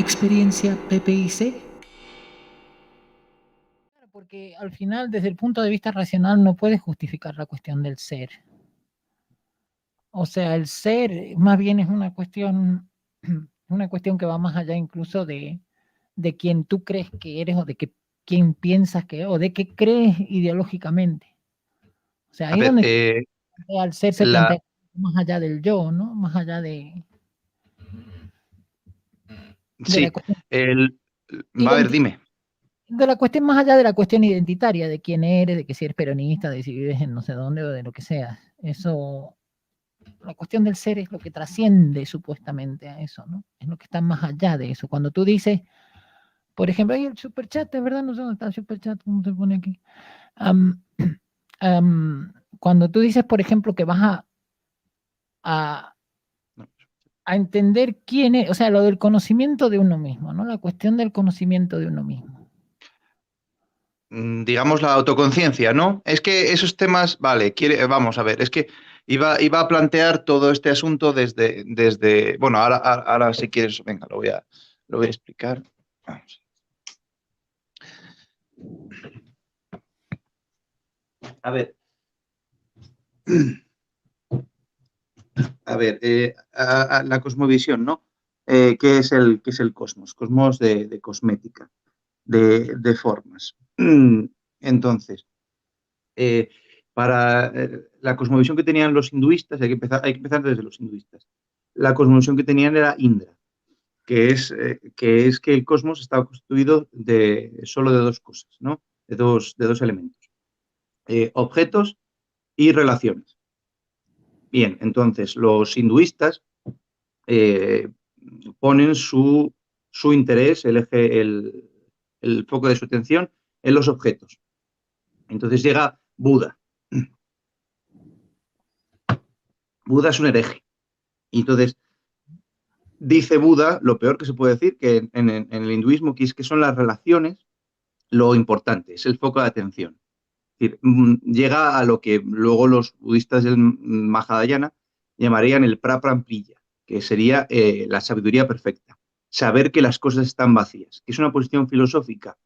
Experiencia PPIC. Porque al final, desde el punto de vista racional, no puedes justificar la cuestión del ser. O sea, el ser más bien es una cuestión que va más allá incluso de quien tú crees que eres o de quién piensas que o de qué crees ideológicamente. O sea, A ahí es ver, donde al ser se la, plantea más allá del yo, ¿no? Más allá de la sí, cuestión a ver, dime. de la cuestión más allá de la cuestión identitaria, de quién eres, de que si eres peronista, de si vives en no sé dónde o de lo que sea. Eso, la cuestión del ser es lo que trasciende supuestamente a eso, ¿no? Es lo que está más allá de eso. Cuando tú dices, por ejemplo, hay el superchat, de verdad no sé dónde está el superchat, ¿cómo se pone aquí? Um, cuando tú dices, por ejemplo, que vas a, a entender quién es, o sea, lo del conocimiento de uno mismo, ¿no? La cuestión del conocimiento de uno mismo. Digamos la autoconciencia, ¿no? Es que esos temas, vale, vamos a ver, es que iba a plantear todo este asunto bueno, ahora si quieres, venga, lo voy a explicar. Vamos. A ver. A ver, la cosmovisión, ¿no? ¿Qué es el cosmos? Cosmos de cosmética, de formas. Entonces, eh, para la cosmovisión que tenían los hinduistas, hay que empezar desde los hinduistas. La cosmovisión que tenían era Indra, que el cosmos estaba constituido solo de dos cosas, ¿no? De dos elementos, objetos y relaciones. Bien, entonces los hinduistas eh, ponen su interés, el foco de su atención en los objetos. Entonces llega Buda. Buda es un hereje. Y entonces dice Buda, lo peor que se puede decir, que en el hinduismo, que es que son las relaciones lo importante, es el foco de atención. Es decir, llega a lo que luego los budistas del Mahayana llamarían el prapramprilla, que sería la sabiduría perfecta. Saber que las cosas están vacías, que es una posición filosófica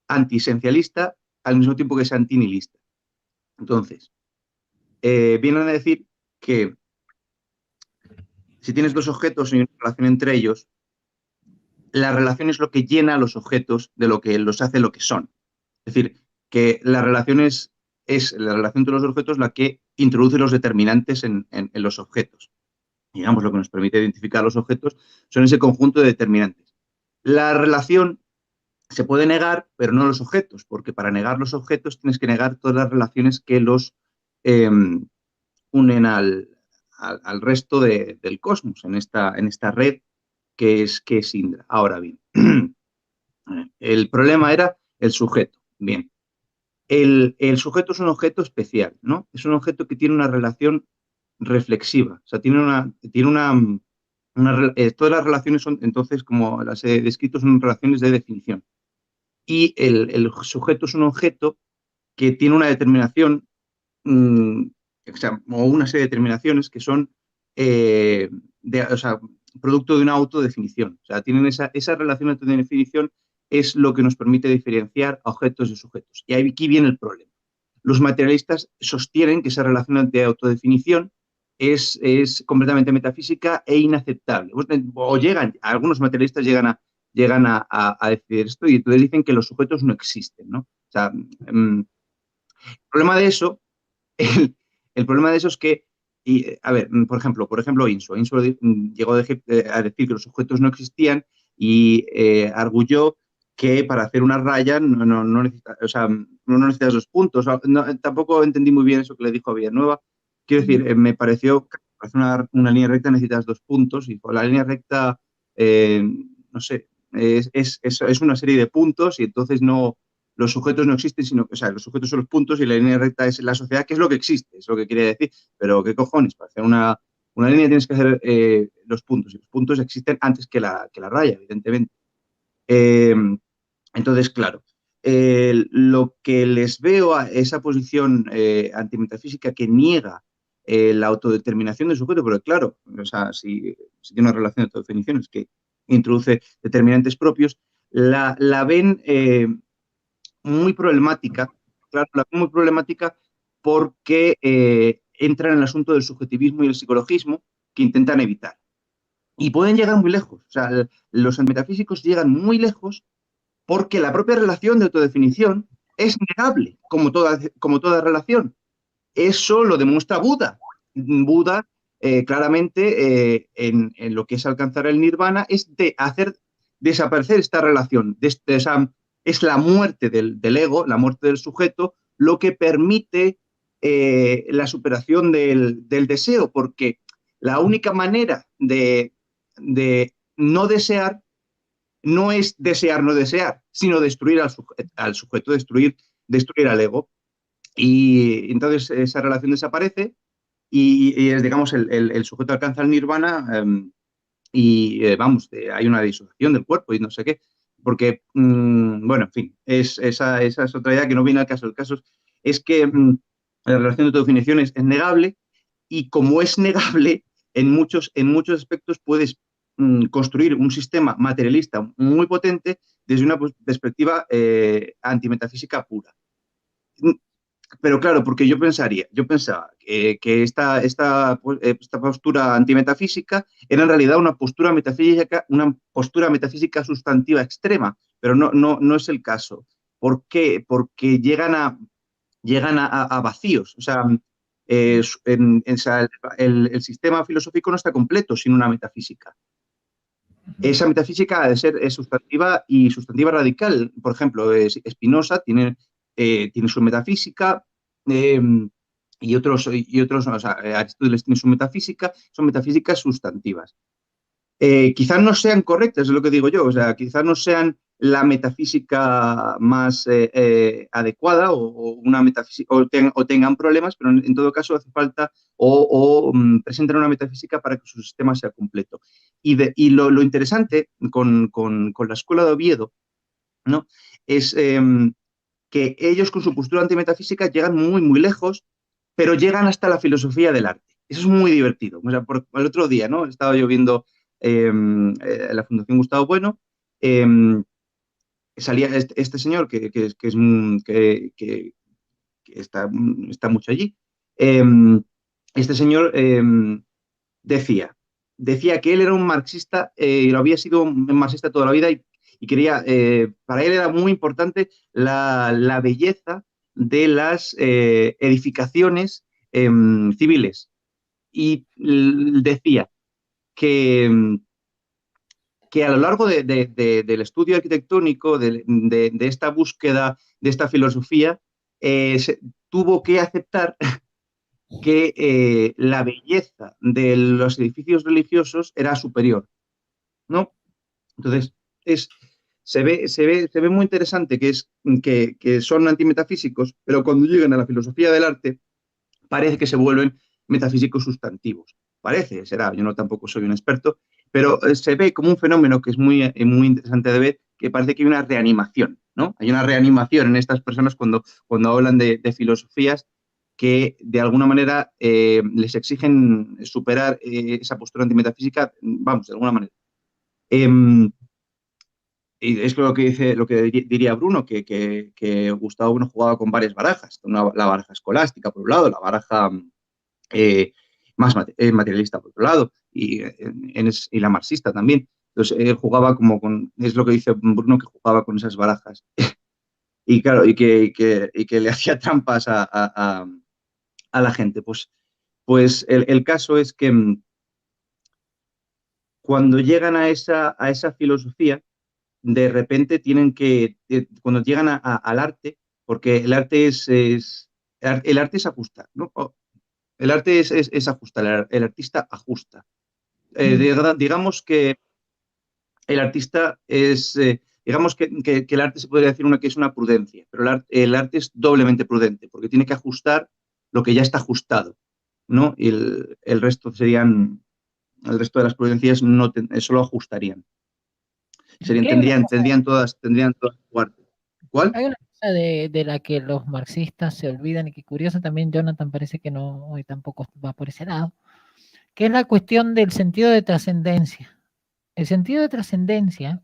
antiesencialista al mismo tiempo que es antinihilista. Entonces, vienen a decir que si tienes dos objetos y una relación entre ellos, la relación es lo que llena a los objetos de lo que los hace lo que son. Es decir, que es la relación entre los objetos la que introduce los determinantes en los objetos. Digamos, lo que nos permite identificar los objetos son ese conjunto de determinantes. La relación se puede negar, pero no los objetos, porque para negar los objetos tienes que negar todas las relaciones que los eh, unen al resto del cosmos, en esta red que es Indra. Ahora bien, el problema era el sujeto. Bien, el sujeto es un objeto especial, ¿no? Es un objeto que tiene una relación reflexiva, o sea, todas las relaciones son, entonces, como las he descrito, son relaciones de definición. Y el sujeto es un objeto que tiene una determinación, mmm, o una serie de determinaciones que son o sea, producto de una autodefinición. O sea, tienen esa relación de definición es lo que nos permite diferenciar a objetos de sujetos. Y aquí viene el problema. Los materialistas sostienen que esa relación de autodefinición es completamente metafísica e inaceptable. O algunos materialistas llegan a decir esto y entonces dicen que los sujetos no existen, ¿no? O sea, el problema de eso, el problema de eso es que, a ver, por ejemplo, Inso llegó a decir que los sujetos no existían y arguyó que para hacer una raya no necesitas, o sea, no necesitas los puntos. Tampoco entendí muy bien eso que le dijo a Villanueva. Quiero decir, me pareció que para hacer una línea recta necesitas dos puntos y con la línea recta, no sé, es una serie de puntos y entonces no, los sujetos no existen, sino que, o sea, los sujetos son los puntos y la línea recta es la sociedad, que es lo que existe, es lo que quiere decir. Pero, ¿qué cojones? Para hacer una línea tienes que hacer los puntos, y los puntos existen antes que la raya, evidentemente. Eh, entonces, claro, lo que les veo a esa posición antimetafísica que niega la autodeterminación del sujeto, pero claro, o sea, si tiene una relación de autodefiniciones que introduce determinantes propios, la ven muy problemática, claro, la ven muy problemática porque entra en el asunto del subjetivismo y el psicologismo que intentan evitar. Y pueden llegar muy lejos, o sea, los metafísicos llegan muy lejos porque la propia relación de autodefinición es negable, como toda relación. Eso lo demuestra Buda. Buda, claramente, en lo que es alcanzar el nirvana, es de hacer desaparecer esta relación. Es la muerte del ego, la muerte del sujeto, lo que permite la superación del deseo, porque la única manera de no desear no es desear no desear, sino destruir al sujeto, destruir al ego. Y entonces esa relación desaparece y es, digamos, el sujeto alcanza el nirvana vamos, hay una disociación del cuerpo y no sé qué. Porque, bueno, en fin, esa es otra idea que no viene al caso. El caso es que la relación de autodefinición es negable y como es negable, en muchos aspectos puedes construir un sistema materialista muy potente desde una perspectiva antimetafísica pura. Pero claro, porque yo pensaba que esta postura antimetafísica era en realidad una postura metafísica sustantiva extrema, pero no es el caso. ¿Por qué? Porque llegan a vacíos. O sea, o sea, el sistema filosófico no está completo sin una metafísica. Esa metafísica ha de ser sustantiva y sustantiva radical. Por ejemplo, Spinoza tiene su metafísica eh, y otros, o sea, Aristóteles tiene su metafísica, son metafísicas sustantivas. Quizás no sean correctas, es lo que digo yo, o sea, quizás no sean la metafísica más adecuada una metafísica, o tengan problemas, pero en todo caso hace falta presentan una metafísica para que su sistema sea completo. Y lo interesante con la escuela de Oviedo, ¿no? Es que ellos con su postura antimetafísica llegan muy, muy lejos, pero llegan hasta la filosofía del arte. Eso es muy divertido. O sea, el otro día, ¿no? Estaba yo viendo la Fundación Gustavo Bueno, eh, salía este señor que está mucho allí. Eh, este señor decía que él era un marxista y lo había sido un marxista toda la vida y para él era muy importante la belleza de las edificaciones civiles. Y decía que, que a lo largo del estudio arquitectónico, de esta búsqueda, de esta filosofía, tuvo que aceptar que la belleza de los edificios religiosos era superior, ¿no? Entonces, es, se ve muy interesante que son antimetafísicos, pero cuando llegan a la filosofía del arte, parece que se vuelven metafísicos sustantivos. Parece, será, yo no tampoco soy un experto, pero se ve como un fenómeno que es muy interesante de ver, que parece que hay una reanimación, ¿no? Hay una reanimación en estas personas cuando hablan de filosofías que de alguna manera les exigen superar esa postura antimetafísica, vamos, de alguna manera. Y es lo que diría Bruno, que Gustavo Bruno jugaba con varias barajas, la baraja escolástica por un lado, la baraja eh, más materialista por otro lado, y la marxista también. Entonces él jugaba es lo que dice Bruno, que jugaba con esas barajas. Y claro, y que le hacía trampas a la gente. Pues el caso es que cuando llegan a esa filosofía, de repente cuando llegan al arte, porque el arte es ajustar, ¿no? El arte es ajustar, el artista ajusta. Digamos que el artista digamos que el arte se podría decir que es una prudencia, pero el arte es doblemente prudente, porque tiene que ajustar lo que ya está ajustado, ¿no? Y el resto el resto de las prudencias solo ajustarían. Hay una cosa, Tendrían todas cuarto. ¿Cuál? de la que los marxistas se olvidan y que curioso también Jonathan parece que no, hoy tampoco va por ese lado, que es la cuestión del sentido de trascendencia. El sentido de trascendencia,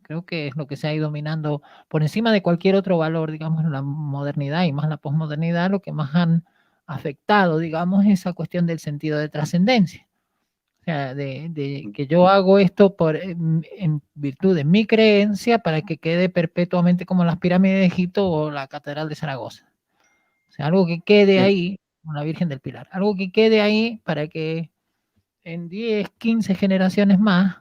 creo que es lo que se ha ido dominando por encima de cualquier otro valor, digamos, la modernidad y más la posmodernidad, lo que más han afectado, digamos, esa cuestión del sentido de trascendencia. O sea, de que yo hago esto en virtud de mi creencia para que quede perpetuamente como las pirámides de Egipto o la Catedral de Zaragoza. O sea, algo que quede ahí, como la Virgen del Pilar, algo que quede ahí para que en 10, 15 generaciones más,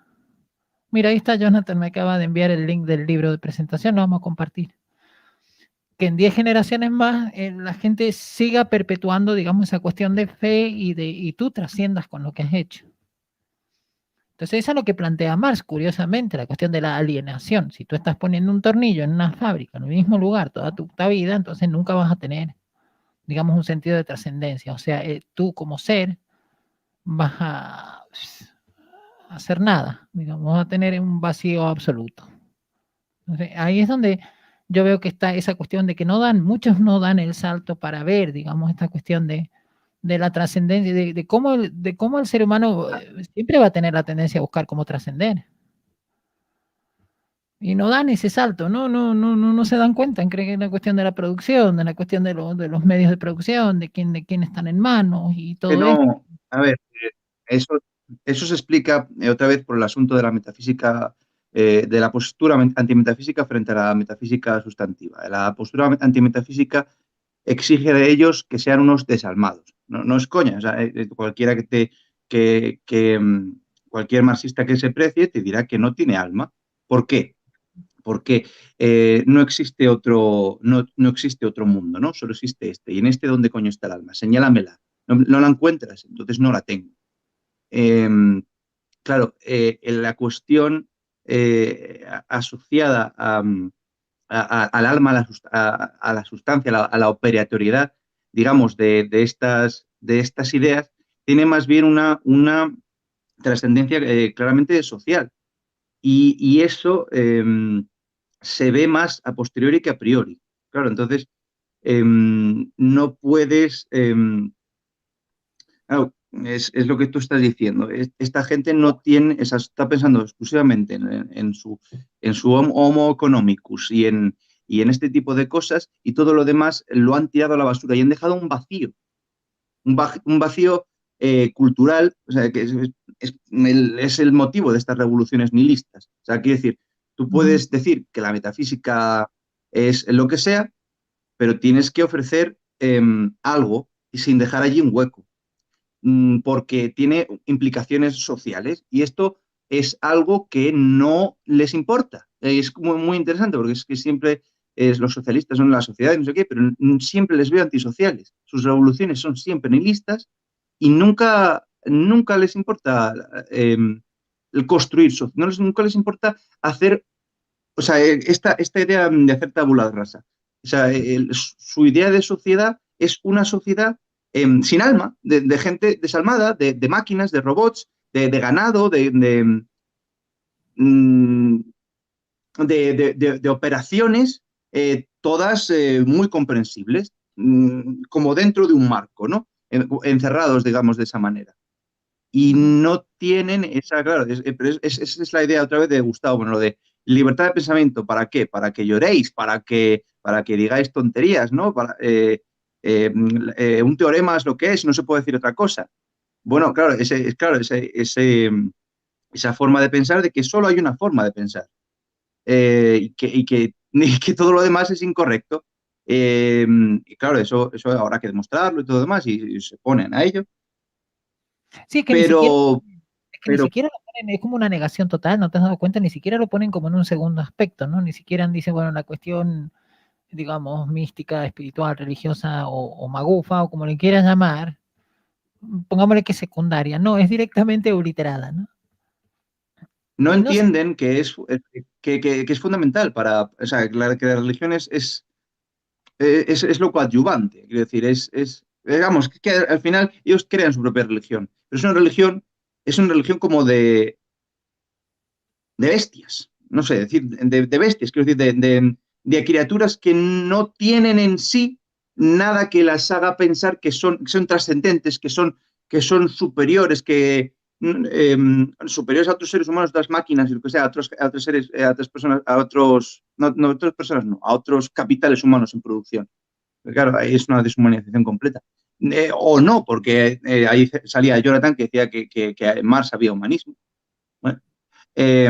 mira, ahí está Jonathan, me acaba de enviar el link del libro de presentación, lo vamos a compartir. Que en 10 generaciones más la gente siga perpetuando, digamos, esa cuestión de fe y tú trasciendas con lo que has hecho. Entonces, eso es lo que plantea Marx, curiosamente, la cuestión de la alienación. Si tú estás poniendo un tornillo en una fábrica, en el mismo lugar, toda tu vida, entonces nunca vas a tener, digamos, un sentido de trascendencia. O sea, tú como ser vas a hacer nada, digamos, vas a tener un vacío absoluto. Entonces, ahí es donde yo veo que está esa cuestión de que muchos no dan el salto para ver, digamos, esta cuestión de la trascendencia, de cómo el ser humano siempre va a tener la tendencia a buscar cómo trascender. Y no dan ese salto, no se dan cuenta, creen que es una cuestión de la producción, de la cuestión de los medios de producción, de quién están en manos y Que todo esto. no, a ver, eso se explica otra vez por el asunto de la metafísica, de la postura antimetafísica frente a la metafísica sustantiva. La postura antimetafísica exige de ellos que sean unos desalmados. No es coña, o sea, cualquiera cualquier marxista que se precie te dirá que no tiene alma. ¿Por qué? Porque no existe otro mundo, ¿no? Solo existe este. Y en este, ¿dónde coño está el alma? Señálamela. No la encuentras, entonces no la tengo. Eh, claro, la cuestión asociada al alma, a la sustancia, a la operatoriedad, digamos, de estas ideas, tiene más bien una trascendencia claramente social. Y eso se ve más a posteriori que a priori. Claro, entonces no puedes... claro, es lo que tú estás diciendo. Esta gente no tiene, está pensando exclusivamente en su homo economicus y en este tipo de cosas, y todo lo demás lo han tirado a la basura y han dejado un vacío cultural, o sea, que es el motivo de estas revoluciones nihilistas. O sea, quiero decir, tú puedes decir que la metafísica es lo que sea, pero tienes que ofrecer algo y sin dejar allí un hueco, porque tiene implicaciones sociales y esto es algo que no les importa. Es como muy interesante porque es que siempre los socialistas son la sociedad y no sé qué, pero siempre les veo antisociales. Sus revoluciones son siempre nihilistas y nunca les importa el construir, nunca les importa hacer, o sea, esta idea de hacer tabula rasa. O sea, su idea de sociedad es una sociedad sin alma, de gente desalmada, de máquinas, de robots, de ganado, mm, de operaciones, todas muy comprensibles, como dentro de un marco, ¿no? Encerrados, digamos, de esa manera. Y no tienen esa, claro, esa es la idea otra vez de Gustavo, bueno, lo de libertad de pensamiento, ¿para qué? Para que lloréis, para que digáis tonterías, ¿no? Un teorema es lo que es, no se puede decir otra cosa. Bueno, claro, esa forma de pensar, de que solo hay una forma de pensar y que todo lo demás es incorrecto. Y claro, eso habrá que demostrarlo y todo lo demás, y se ponen a ello. Sí, es que ni siquiera, Pero, ni pero siquiera lo ponen, es como una negación total, ¿no te has dado cuenta? Ni siquiera lo ponen como en un segundo aspecto, ¿no? Ni siquiera dicen, bueno, la cuestión, digamos, mística, espiritual, religiosa o magufa, o como le quieras llamar, pongámosle que secundaria, no, es directamente obliterada, ¿no? no Y no sé, entienden que es fundamental o sea, que la religión es lo coadyuvante, quiero decir, digamos, que al final ellos crean su propia religión, pero es una religión como de bestias, no sé, decir, de bestias, quiero decir, de criaturas que no tienen en sí nada que las haga pensar que son trascendentes, que son superiores, superiores a otros seres humanos, a otras máquinas, y lo que sea, a otros seres, a otras personas, no, otras personas no, a otros capitales humanos en producción. Pero claro, ahí es una deshumanización completa. O no, porque ahí salía Jonathan que decía que en Mars había humanismo. Bueno, eh,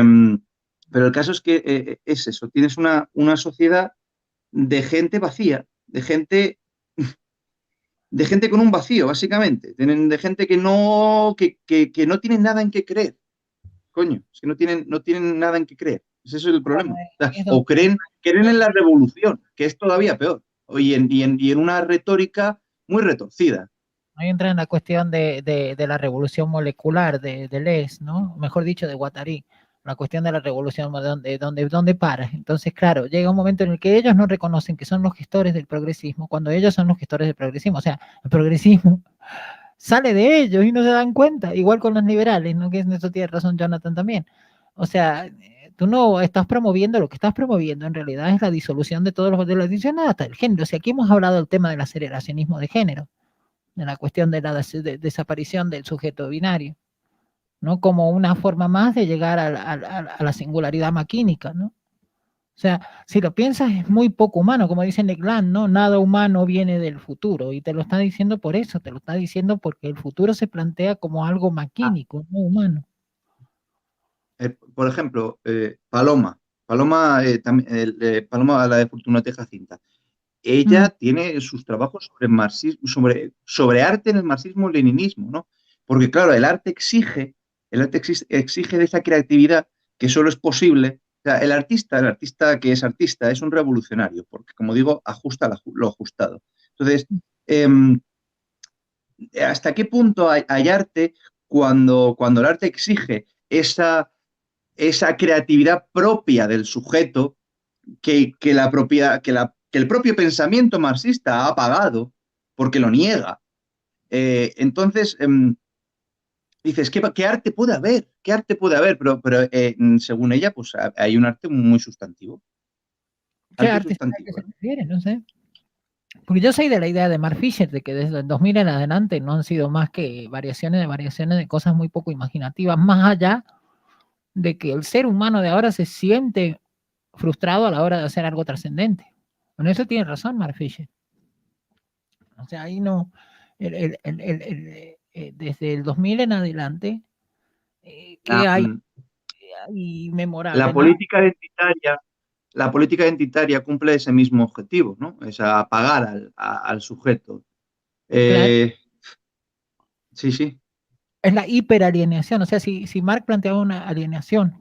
pero el caso es que es eso, tienes una sociedad de gente vacía, de gente con un vacío, básicamente, de gente que no tienen nada en qué creer, coño, es que no tienen nada en qué creer, ese es el Bueno, problema. es O donde creen en la revolución, que es todavía peor, y en una retórica muy retorcida. ahí entra en la cuestión de la revolución molecular de Les, ¿no? Mejor dicho, de Guattari, la cuestión de la revolución, donde para. Entonces, claro, llega un momento en el que ellos no reconocen que son los gestores del progresismo, cuando ellos son los gestores del progresismo. O sea, el progresismo sale de ellos y no se dan cuenta, igual con los liberales, ¿no? Que en eso tiene razón Jonathan también. O sea, tú no estás promoviendo, lo que estás promoviendo en realidad es la disolución de todos los modelos adicionales hasta el género. O sea, aquí hemos hablado del tema del aceleracionismo de género, de la cuestión de la desaparición del sujeto binario, ¿no? Como una forma más de llegar a la singularidad maquínica, ¿no? O sea, si lo piensas, es muy poco humano, como dice Legland, ¿no? Nada humano viene del futuro, y te lo está diciendo por eso, te lo está diciendo porque el futuro se plantea como algo maquínico, no humano. Por ejemplo, Paloma, la de Fortunata Jacinta, Mm, ella tiene sus trabajos sobre marxismo, sobre arte en el marxismo-leninismo, ¿no? Porque, claro, el arte exige de esa creatividad que solo es posible. O sea, el artista que es artista es un revolucionario, porque, como digo, ajusta lo ajustado. Entonces, em, ¿hasta qué punto hay arte cuando el arte exige esa creatividad propia del sujeto que el propio pensamiento marxista ha apagado porque lo niega? Entonces, dices, ¿qué arte puede haber? ¿Qué arte puede haber? Pero según ella, pues hay un arte muy sustantivo. ¿Qué Arte arte será que sustantivo, se ¿no? refiere? No sé. Porque yo soy de la idea de Mark Fisher, de que desde el 2000 en adelante no han sido más que variaciones de cosas muy poco imaginativas, más allá de que el ser humano de ahora se siente frustrado a la hora de hacer algo trascendente. Con eso tiene razón Mark Fisher. O sea, ahí no, desde el 2000 en adelante, La, ¿qué hay, mm, memorable? la Nada. política identitaria, la política identitaria cumple ese mismo objetivo, ¿no? Es apagar al sujeto. Claro, Eh, sí, sí. es la hiperalienación. O sea, si Marx planteaba una alienación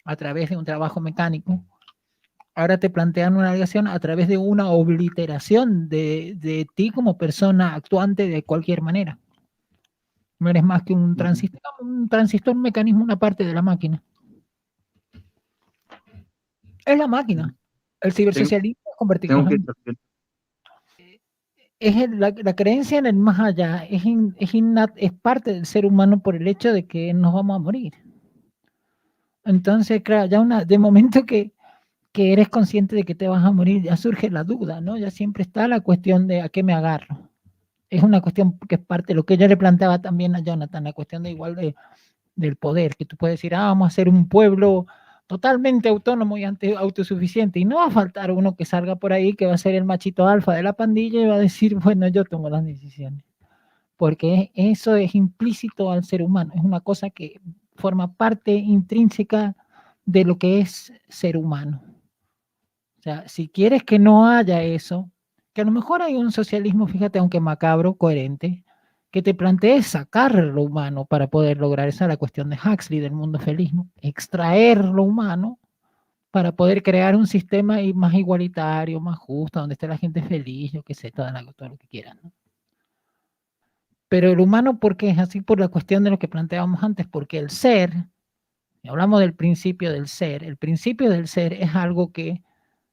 a través de un trabajo mecánico, ahora te plantean una alienación a través de una obliteración de ti como persona actuante de cualquier manera. No eres más que un transistor, un mecanismo, una parte de la máquina. Es la máquina. El Ten- cibersocialismo es tengo convertirnos que... en... la creencia en el más allá es parte del ser humano por el hecho de que nos vamos a morir. Entonces, claro, de momento que eres consciente de que te vas a morir, ya surge la duda, ¿no? Ya siempre está la cuestión de a qué me agarro. Es una cuestión que es parte de lo que yo le planteaba también a Jonathan, la cuestión de igual del poder, que tú puedes decir, vamos a ser un pueblo totalmente autónomo y autosuficiente, y no va a faltar uno que salga por ahí que va a ser el machito alfa de la pandilla y va a decir, bueno, yo tomo las decisiones, porque eso es implícito al ser humano, es una cosa que forma parte intrínseca de lo que es ser humano. O sea, si quieres que no haya eso, que a lo mejor hay un socialismo, fíjate, aunque macabro, coherente, que te plantee sacar lo humano para poder lograr esa, la cuestión de Huxley del mundo feliz, ¿no? Extraer lo humano para poder crear un sistema más igualitario, más justo, donde esté la gente feliz, yo qué sé, todo lo que quieran, ¿no? Pero el humano, ¿por qué es así? Por la cuestión de lo que planteábamos antes, porque el ser, y hablamos del principio del ser, el principio del ser es algo que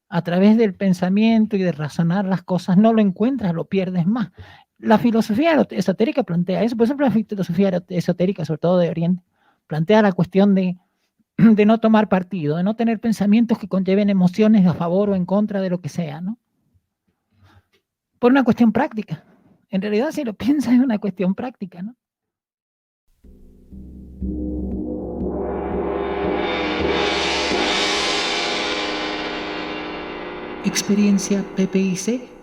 a través del pensamiento y de razonar las cosas no lo encuentras, lo pierdes más. La filosofía esotérica plantea eso, por ejemplo, la filosofía esotérica, sobre todo de Oriente, plantea la cuestión de de no tomar partido, de no tener pensamientos que conlleven emociones a favor o en contra de lo que sea, ¿no? Por una cuestión práctica. En realidad, si lo piensas, es una cuestión práctica, ¿no? Experiencia PPIC